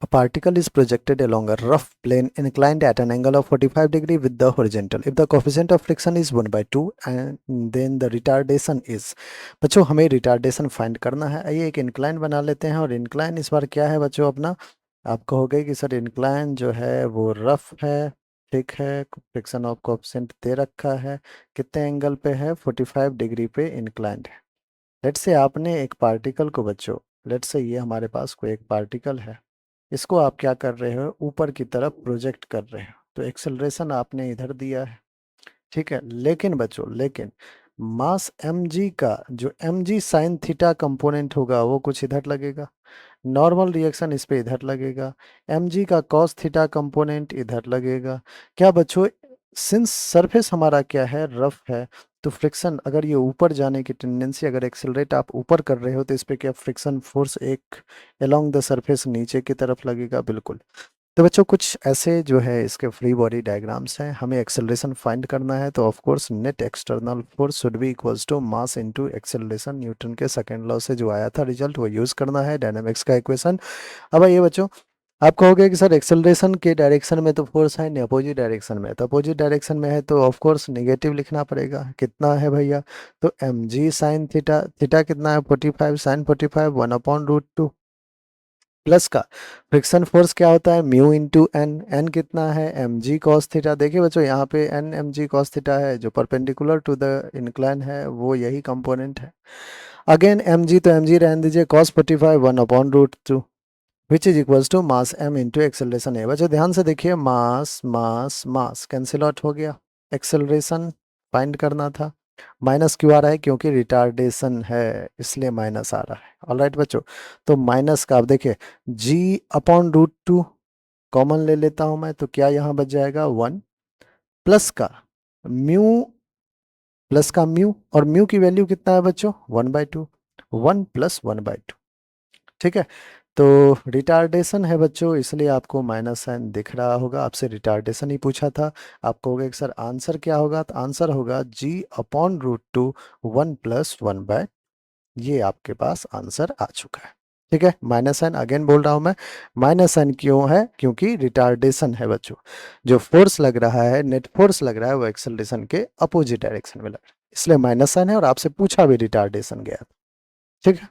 A particle is projected along a rough plane inclined at an angle of 45 degree with the horizontal. If the coefficient of friction is 1/2 and then the retardation is, बच्चों हमें retardation find करना है। आइए एक incline बना लेते हैं, और इंक्लाइन इस बार क्या है बच्चों अपना, आप कहोगे कि सर इंक्लाइन जो है वो रफ है, ठीक है, फ्रिक्शन ऑफ कोएफिशिएंट दे रखा है, कितने एंगल पे है, 45 डिग्री पे इंक्लाइंड है। लेट्स से आपने एक पार्टिकल को बच्चों, लेट्स से ये हमारे पास कोई एक पार्टिकल है, इसको आप क्या कर रहे हो, ऊपर की तरफ प्रोजेक्ट कर रहे हो, तो एक्सेलरेशन आपने इधर दिया है, ठीक है। लेकिन बच्चों, लेकिन मास mg का जो mg साइन थीटा कंपोनेंट होगा वो कुछ इधर लगेगा, नॉर्मल रिएक्शन इस पे इधर लगेगा, mg का कॉस थीटा कंपोनेंट इधर लगेगा। क्या बच्चों, सिंस सरफेस हमारा क्या है, रफ है, तो फ्रिक्शन अगर ये ऊपर जाने की टेंडेंसी, अगर एक्सेलरेट आप ऊपर कर रहे हो तो इस पे क्या फ्रिक्शन फोर्स एक अलोंग द सरफेस नीचे की तरफ लगेगा, बिल्कुल। तो बच्चों कुछ ऐसे जो है इसके फ्री बॉडी डायग्राम्स हैं, हमें एक्सेलरेशन फाइंड करना है, तो of course net external force should be equals to mass into acceleration, Newton के सेकंड लॉ से जो आया था रिजल्ट वो यूज करना है, डायनामिक्स का इक्वेशन। अब ये बच्चों, आप कहोगे कि सर एक्सेलरेशन के डायरेक्शन में तो फोर्स है नहीं, अपोजिट डायरेक्शन में, तो अपोजिट डायरेक्शन में है तो ऑफ कोर्स नेगेटिव लिखना पड़ेगा। कितना है भैया, तो mg साइन थीटा, थीटा कितना है 45, साइन 45 1/√2, प्लस का फ्रिक्शन फोर्स क्या होता है, म्यू इंटू एन, एन कितना है mg cos थीटा। देखिए बच्चों यहाँ पे एन mg cos थीटा है, जो परपेंडिकुलर टू द इंक्लाइन है वो यही कंपोनेंट है। अगेन mg, तो mg रहने दीजिए, cos 45 1/√2 which is equals to mass m into acceleration है। बच्चों ध्यान से देखिए, मास मास मास कैंसिल आउट हो गया, एक्सेलरेशन फाइंड करना था, माइनस क्यों आ रहा है, क्योंकि रिटार्डेशन है इसलिए माइनस आ रहा है। ऑलराइट बच्चों, तो माइनस का आप देखिए g/√2 कॉमन ले लेता हूं मैं, तो क्या यहाँ बच जाएगा 1, प्लस का म्यू, प्लस का म्यू, और म्यू की वैल्यू कितना है बच्चों 1/2, 1 + 1/2, ठीक है। तो रिटार्डेशन है बच्चों, इसलिए आपको माइनस साइन दिख रहा होगा, आपसे रिटार्डेशन ही पूछा था। आप कहोगे कि सर आंसर क्या होगा, तो आंसर होगा g/√2 1 + 1/, ये आपके पास आंसर आ चुका है, ठीक है। माइनस साइन अगेन बोल रहा हूं मैं, माइनस साइन क्यों है, क्योंकि रिटार्डेशन है बच्चों, जो फोर्स लग रहा है, नेट फोर्स लग रहा है वो एक्सेलरेशन के अपोजिट डायरेक्शन में लग रहा है, इसलिए माइनस साइन है, और आपसे पूछा भी रिटार्डेशन गया, ठीक है।